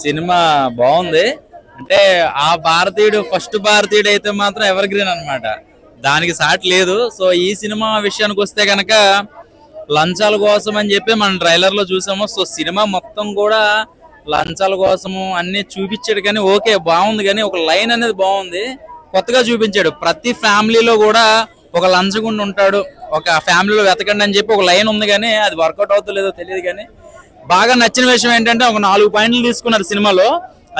Cinema బాగుంది. అంటే ఆ భారతీయుడు ఫస్ట్ భారతీయుడు అయితే మాత్రం ఎవర్ గ్రీన్ అనమాట, దానికి సాటి లేదు. సో ఈ సినిమా విషయానికి వస్తే కనుక లంచాల కోసం అని చెప్పి మనం ట్రైలర్ లో చూసాము. సో సినిమా మొత్తం కూడా లంచాల కోసము అన్ని చూపించాడు. కానీ ఓకే బాగుంది, కానీ ఒక లైన్ అనేది బాగుంది, కొత్తగా చూపించాడు. ప్రతి ఫ్యామిలీలో కూడా ఒక లంచగుండు ఉంటాడు, ఒక ఫ్యామిలీలో వెతకండి అని చెప్పి ఒక లైన్ ఉంది. కానీ అది వర్కౌట్ అవుతుందో తెలియదు. కానీ బాగా నచ్చిన విషయం ఏంటంటే ఒక 4 పాయింట్లు తీసుకున్నారు సినిమాలో.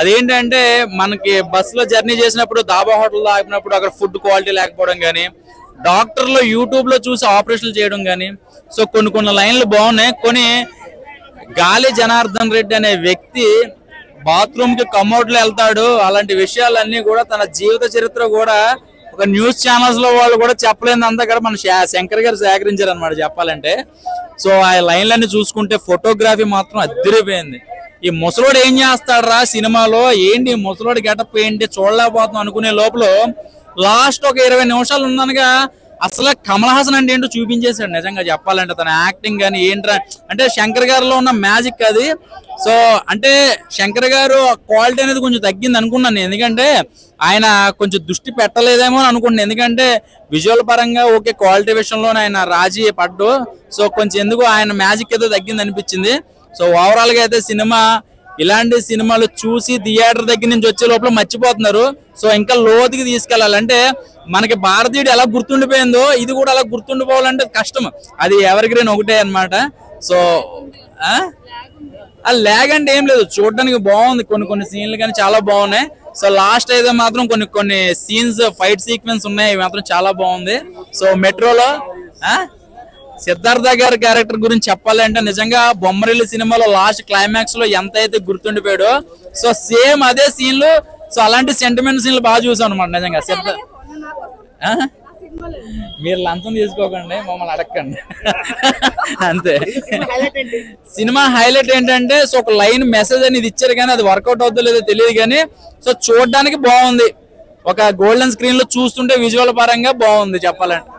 అదేంటంటే మనకి బస్సులో జర్నీ చేసినప్పుడు దాబా హోటల్లో ఆగినప్పుడు అక్కడ ఫుడ్ క్వాలిటీ లేకపోవడం కానీ, డాక్టర్లు యూట్యూబ్ లో చూసి ఆపరేషన్లు చేయడం కానీ, సో కొన్ని లైన్లు బాగున్నాయి. కొన్ని గాలి జనార్దన్ రెడ్డి అనే వ్యక్తి బాత్రూమ్ కి కమౌట్ లో వెళ్తాడు, అలాంటి విషయాలన్నీ కూడా తన జీవిత చరిత్ర కూడా ఒక న్యూస్ ఛానల్స్ లో వాళ్ళు కూడా చెప్పలేని అంతా కూడా మన శంకర్ గారు సేకరించారు అనమాట చెప్పాలంటే. సో ఆ లైన్లన్నీ చూసుకుంటే ఫోటోగ్రఫీ మాత్రం అదిరిపోయింది. ఈ ముసలోడు ఏం చేస్తాడు సినిమాలో, ఏంటి ముసలోడు గెటప్ ఏంటి చూడలేకపోతున్నాం అనుకునే లోపల లాస్ట్ ఒక 20 నిమిషాలు ఉందనగా అసలు కమల్ హాసన్ అంటే ఏంటో చూపించేశాడు. నిజంగా చెప్పాలంటే తన యాక్టింగ్ కానీ ఏంట్రా అంటే శంకర్ గారిలో ఉన్న మ్యాజిక్ అది. సో అంటే శంకర్ గారు క్వాలిటీ అనేది కొంచెం తగ్గింది అనుకున్నాను, ఎందుకంటే ఆయన కొంచెం దృష్టి పెట్టలేదేమో అని అనుకున్నాను. ఎందుకంటే విజువల్ పరంగా ఓకే, క్వాలిటీ విషయంలోనే ఆయన రాజీ పడ్డు. సో కొంచెం ఎందుకు ఆయన మ్యాజిక్ ఏదో తగ్గింది అనిపించింది. సో ఓవరాల్ గా అయితే సినిమా ఇలాంటి సినిమాలు చూసి థియేటర్ దగ్గర నుంచి వచ్చే లోపల మర్చిపోతున్నారు. సో ఇంకా లోతుకి తీసుకెళ్లాలంటే మనకి భారతీయుడు ఎలా గుర్తుండిపోయిందో ఇది కూడా అలా గుర్తుండిపోవాలంటే కష్టం. అది ఎవర్ గ్రీన్ ఒకటే అనమాట. సో ఆ ల్యాగ్ అంటే ఏం లేదు, చూడడానికి బాగుంది. కొన్ని సీన్లు కానీ చాలా బాగున్నాయి. సో లాస్ట్ అయితే మాత్రం కొన్ని సీన్స్ ఫైట్ సీక్వెన్స్ ఉన్నాయి, మాత్రం చాలా బాగుంది. సో మెట్రోలో సిద్ధార్థ గారి క్యారెక్టర్ గురించి చెప్పాలంటే నిజంగా బొమ్మరిల్లు సినిమాలో లాస్ట్ క్లైమాక్స్ లో ఎంత అయితే గుర్తుండిపోయాడో, సో సేమ్ అదే సీన్లు. సో అలాంటి సెంటిమెంట్ సీన్లు బాగా చూసాం అనమాట నిజంగా. మీరు లంచం తీసుకోకండి, మమ్మల్ని అడగండి అంతే. సినిమా హైలైట్ ఏంటంటే సో ఒక లైన్ మెసేజ్ అనేది ఇచ్చారు, కానీ అది వర్కౌట్ అవుతుందో లేదో తెలియదు. కానీ సో చూడడానికి బాగుంది, ఒక గోల్డెన్ స్క్రీన్ లో చూస్తుంటే విజువల్ పరంగా బాగుంది చెప్పాలంటే.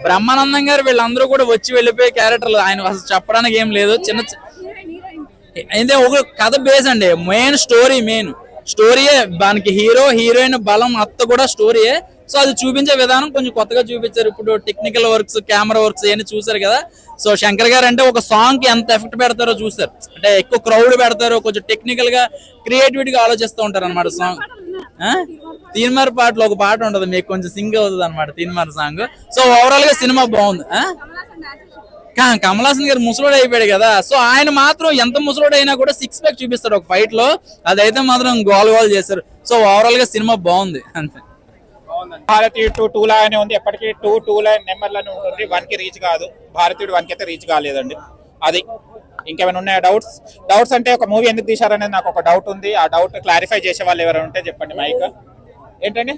బ్రహ్మానందం గారు వీళ్ళందరూ కూడా వచ్చి వెళ్ళిపోయే క్యారెక్టర్లు, ఆయన అసలు చెప్పడానికి ఏం లేదు. అయితే ఒక కథ బేస్ అండి, మెయిన్ స్టోరీయే దానికి హీరో హీరోయిన్ బలం అత్త కూడా స్టోరీయే. సో అది చూపించే విధానం కొంచెం కొత్తగా చూపించారు. ఇప్పుడు టెక్నికల్ వర్క్స్, కెమెరా వర్క్స్ ఇవన్నీ చూసారు కదా. సో శంకర్ గారు అంటే ఒక సాంగ్ కి ఎంత ఎఫెక్ట్ పెడతారో చూస్తారు, అంటే ఎక్కువ క్రౌడ్ పెడతారు, కొంచెం టెక్నికల్ గా క్రియేటివిటీగా ఆలోచిస్తూ ఉంటారు అనమాట. సాంగ్ తీన్మార్ పాటలో ఒక పాట ఉంటది, మీకు కొంచెం సింగ్ అవుతుంది అనమాట తీన్మార్ సాంగ్. సో ఓవరాల్ గా సినిమా బాగుంది. కమల్ హాసన్ గారు ముసలోడు అయిపోయాడు కదా, సో ఆయన మాత్రం ఎంత ముసలోడు అయినా కూడా 6 ప్యాక్ చూపిస్తాడు ఒక ఫైట్ లో, అదైతే మాత్రం గోల్ చేశారు. సో ఓవరాల్ గా సినిమా బాగుంది అంతే. భారతీయుడు 2 లాగానే ఉంది, ఎప్పటికీ 2 నెంబర్లను ఉంటుంది, 1 కి రీచ్ కాదు. భారతీయుడు 1 కి అయితే రీచ్ కాలేదండి. అది ఇంకేమైనా ఉన్నాయా డౌట్స్ అంటే ఒక మూవీ ఎందుకు తీశారనేది నాకు ఒక డౌట్ ఉంది. ఆ డౌట్ క్లారిఫై చేసే వాళ్ళు ఎవరైనా ఉంటే చెప్పండి. మైక్ ఏంటండి?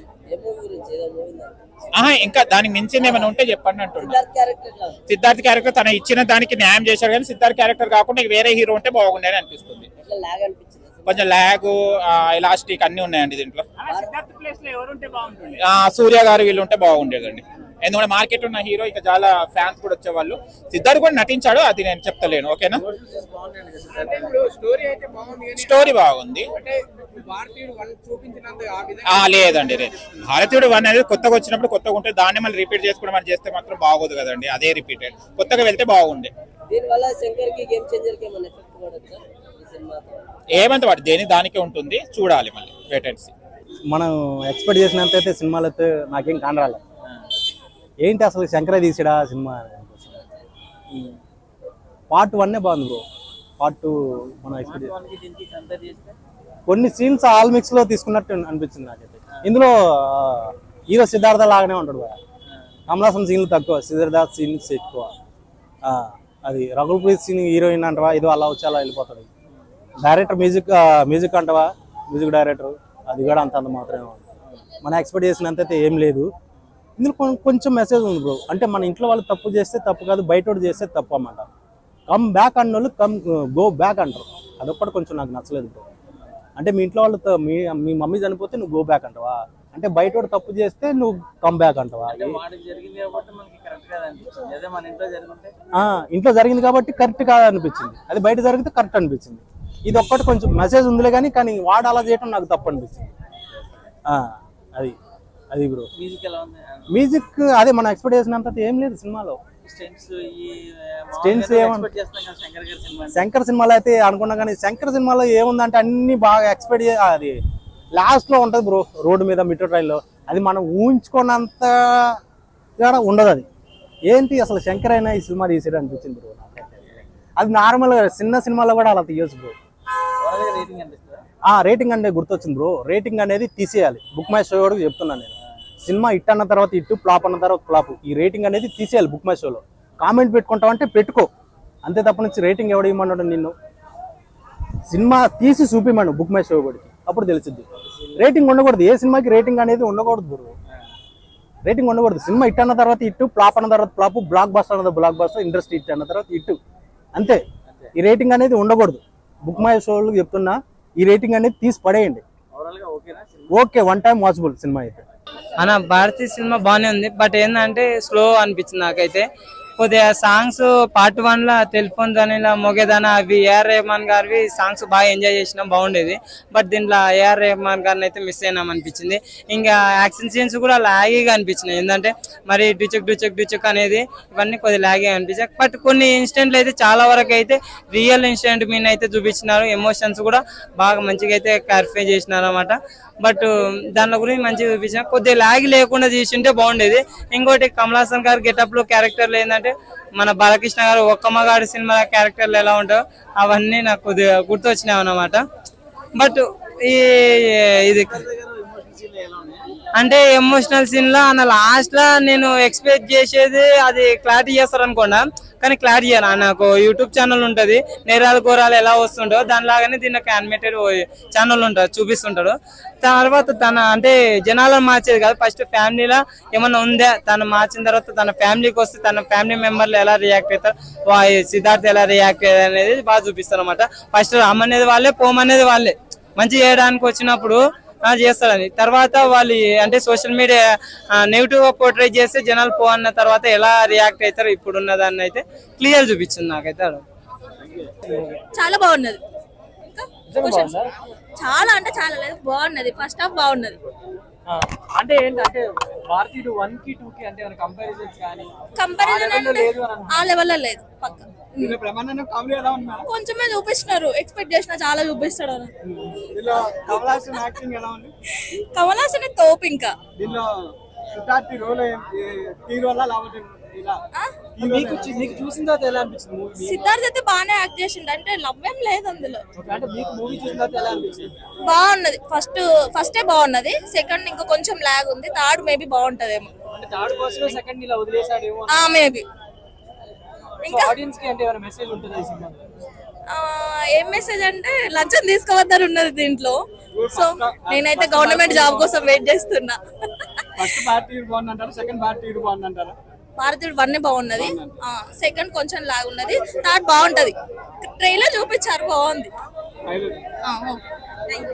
ఇంకా దానికి మించింది ఏమైనా ఉంటే చెప్పండి అంటున్నా. సిద్ధార్థ్ క్యారెక్టర్ తన ఇచ్చిన దానికి న్యాయం చేశారు, కానీ సిద్ధార్థ్ క్యారెక్టర్ కాకుండా వేరే హీరో ఉంటే బాగుండేది అనిపిస్తుంది. కొంచెం ల్యాగ్, ఎలాస్టిక్ అన్ని ఉన్నాయండి దీంట్లో. సూర్య గారు వీళ్ళు ఉంటే బాగుండేదండి, ఎందుకంటే మార్కెట్ ఉన్న హీరో, ఇక చాలా ఫ్యాన్స్ కూడా వచ్చేవాళ్ళు. సిద్ధార్థ్ కూడా నటించాడు, అది నేను చెప్తలేను. ఓకేనా, స్టోరీ బాగుంది. లేదండి, భారతీయుడు 1 అనేది కొత్తగా వచ్చినప్పుడు కొత్తగా ఉంటే దాన్ని మళ్ళీ రిపీట్ చేసుకోవడం అని చేస్తే మాత్రం బాగోదు కదండి. అదే రిపీటెడ్, కొత్తగా వెళ్తే బాగుండే. ఏమంత వాటి దేని దానికే ఉంటుంది, చూడాలి మళ్ళీ వేటెన్సీ. మనం ఎక్స్పెక్ట్ చేసినంత అయితే సినిమాలు అయితే నాకేం కానరాలే. ఏంటి అసలు శంకరే తీసాడా సినిమా? పార్ట్ 1 బాగుంది బ్రో, పార్ట్ 2 మనం ఎక్స్పెక్ట్ కొన్ని సీన్స్ ఆల్ మిక్స్ లో తీసుకున్నట్టు అనిపించింది నాకైతే. ఇందులో హీరో సిద్ధార్థ లాగానే ఉంటాడు, కమల్ హాసన్ సీన్లు తక్కువ, సిద్ధార్థ సీన్స్ ఎక్కువ. అది రఘుప్రీత్ సింగ్ హీరోయిన్ అంటవా, ఇది అలా వచ్చి అలా వెళ్ళిపోతాడు. డైరెక్టర్ మ్యూజిక్ అంటవా, మ్యూజిక్ డైరెక్టర్ అది కూడా అంత మాత్రమే. మనం ఎక్స్పెక్ట్ చేసినంత అయితే ఏం లేదు. ఇందులో కొంచెం మెసేజ్ ఉంది బ్రో, అంటే మన ఇంట్లో వాళ్ళు తప్పు చేస్తే తప్పు కాదు, బయట చేస్తే తప్పు అన్నమాట. కమ్ బ్యాక్ అన్న వాళ్ళు గో బ్యాక్ అంటారు, అదొక్కటి కొంచెం నాకు నచ్చలేదు బ్రో. అంటే మీ ఇంట్లో వాళ్ళు మీ మమ్మీ చనిపోతే నువ్వు గో బ్యాక్ అంటావా, అంటే బయట తప్పు చేస్తే నువ్వు కమ్ బ్యాక్ అంటావా? ఇంట్లో జరిగింది కాబట్టి కరెక్ట్ కాదు అనిపించింది, అది బయట జరిగితే కరెక్ట్ అనిపించింది. ఇది ఒక్కటి కొంచెం మెసేజ్ ఉందిలే కానీ వాడు అలా చేయటం నాకు తప్పు అనిపించింది. అది అది బ్రో. మ్యూజిక్ అదే మనం ఎక్స్పెక్ట్ చేసినంత ఏం లేదు సినిమాలో. స్టెన్స్ శంకర్ సినిమాలో అయితే అనుకున్నా కానీ శంకర్ సినిమాలో ఏముందంటే అన్ని బాగా ఎక్స్పెక్ట్ అది లాస్ట్ లో ఉంటది బ్రో, రోడ్డు మీద మెట్రో ట్రైన్ లో. అది మనం ఊహించుకున్నంత ఉండదు. అది ఏంటి అసలు శంకర్ అయినా ఈ సినిమా తీసాడు అనిపించింది బ్రో నాకైతే. అది నార్మల్ గా చిన్న సినిమాలో కూడా అలా తీయచ్చు బ్రో. రేటింగ్ అంటే గుర్తొచ్చింది బ్రో. రేటింగ్ అనేది తీసేయాలి. బుక్ మై షో కూడా చెప్తున్నాను నేను. సినిమా హిట్ అన్న తర్వాత హిట్, ఫ్లాప్ అన్న తర్వాత ఫ్లాప్. ఈ రేటింగ్ అనేది తీసేయాలి బుక్ మై షోలో. కామెంట్ పెట్టుకుంటావు అంటే పెట్టుకో, అంతే తప్ప నుంచి రేటింగ్ ఎవడు ఇవ్వమన్నాడు నిన్ను? సినిమా తీసి చూపిమను బుక్ మై షో కూడా, అప్పుడు తెలుస్తుంది. రేటింగ్ ఉండకూడదు, ఏ సినిమాకి రేటింగ్ అనేది ఉండకూడదు బ్రో. రేటింగ్ ఉండకూడదు. సినిమా హిట్ అన్న తర్వాత హిట్, ఫ్లాప్ అన్న తర్వాత ఫ్లాప్, బ్లాక్ బస్టర్ అన్న బ్లాక్ బస్టర్, ఇండస్ట్రీ హిట్ అన్న తర్వాత హిట్, అంతే. ఈ రేటింగ్ అనేది ఉండకూడదు. బుక్ మై షోలు చెప్తున్నా, ఈ రేటింగ్ అనేది తీసి పడేయండి. Okay, one time watchable cinema అయితే. అన్న భారతీయ సినిమా బాగానే ఉంది, బట్ ఏంటంటే స్లో అనిపించింది నాకైతే. కొద్దిగా సాంగ్స్ పార్ట్ 1 లో టెలిఫోన్ దానిలా మొగేదానా అవి ఏఆర్ రెహమాన్ గారివి సాంగ్స్ బాగా ఎంజాయ్ చేసినాం, బాగుండేది. బట్ దీంట్లో ఏఆర్ రెహమాన్ గారిని అయితే మిస్ అయినాం అనిపించింది. ఇంకా యాక్షన్ సీన్స్ కూడా లాగీగా అనిపించినాయి. ఏంటంటే మరి డుచక్ అనేది ఇవన్నీ కొద్దిగా లాగీగా అనిపించాయి. బట్ కొన్ని ఇన్సిడెంట్లు అయితే చాలా వరకు అయితే రియల్ ఇన్సిడెంట్ మీద అయితే చూపించినారు. ఎమోషన్స్ కూడా బాగా మంచిగా అయితే క్లారిఫై చేసినారు అన్నమాట. బట్ దాని గురించి మంచిగా చూపించిన, కొద్దిగా లాగి లేకుండా తీసుంటే బాగుండేది. ఇంకోటి కమల్ హాసన్ గారు గెటప్ లో క్యారెక్టర్లు ఏంటంటే మన బాలకృష్ణ గారు ఒక్క మగాడి సినిమా క్యారెక్టర్లు ఎలా ఉంటాయో అవన్నీ నాకు కొద్దిగా గుర్తొచ్చినాయి అన్నమాట. బట్ ఇది అంటే ఎమోషనల్ సీన్ లో అన్న లాస్ట్ లా నేను ఎక్స్పెక్ట్ చేసేది అది క్లారిటీ చేస్తారు అనుకున్నా, కానీ క్లారిటీ చేయను. నాకు యూట్యూబ్ ఛానల్ ఉంటది, నేరాలు ఘోరాలు ఎలా వస్తుంటో దానిలాగానే దీనికి యానిమేటెడ్ ఛానల్ ఉంటుంది, చూపిస్తుంటాడు. తర్వాత తన అంటే జనాలను మార్చేది కాదు, ఫస్ట్ ఫ్యామిలీలో ఏమన్నా ఉందా తను మార్చిన తర్వాత తన ఫ్యామిలీకి వస్తే తన ఫ్యామిలీ మెంబర్లు ఎలా రియాక్ట్ అవుతారు, సిద్ధార్థ్ ఎలా రియాక్ట్ అయ్యారు అనేది బాగా చూపిస్తారు అనమాట. ఫస్ట్ అమ్మనేది వాళ్ళే, పోమనేది వాళ్ళే. మంచి చేయడానికి వచ్చినప్పుడు చేస్తాడని, తర్వాత వాళ్ళు అంటే సోషల్ మీడియా నెగిటివ్ గా పోర్ట్రేట్ చేస్తే జనాలు పో అన్న తర్వాత ఎలా రియాక్ట్ అవుతారు ఇప్పుడున్న దాన్ని అయితే క్లియర్ చూపించింది నాకైతే. చాలా బాగున్నది, చాలా అంటే చాలా లేదు, బాగున్నది. ఫస్ట్ హాఫ్ బాగున్నది. అంటే ఏంటంటే భారతీయుడు 1 కి 2 కి అంటే కంపారిజన్ ఆ లెవెల్ లో లేదు. పక్క కొంచెమే చూపిస్తున్నారు, ఎక్స్పెక్ట్ చేసిన చాలా చూపిస్తాడు. కమల్ హాసన్ తోపు. ఇంకా సిద్ధార్థ్ అయితే బాగానే యాక్ట్ చేసిండు, అంటే లవ్ ఏం లేదు అందులో. బాగున్నది. ఫస్టే బాగున్నది, సెకండ్ ఇంకా కొంచెం లాగ్ ఉంది, థర్డ్ మేబీ బాగుంటదేమో మేబీ. ఏం మెసేజ్ అంటే లంచం తీసుకోవద్దని ఉన్నది దీంట్లో. సో నేనైతే గవర్నమెంట్ జాబ్ కోసం వెయిట్ చేస్తున్నా. భారతీయుడు 1 బాగున్నది, సెకండ్ కొంచెం లాగ్ ఉన్నది, థర్డ్ బాగుంటది. ట్రైలర్ చూపించారు, బాగుంది.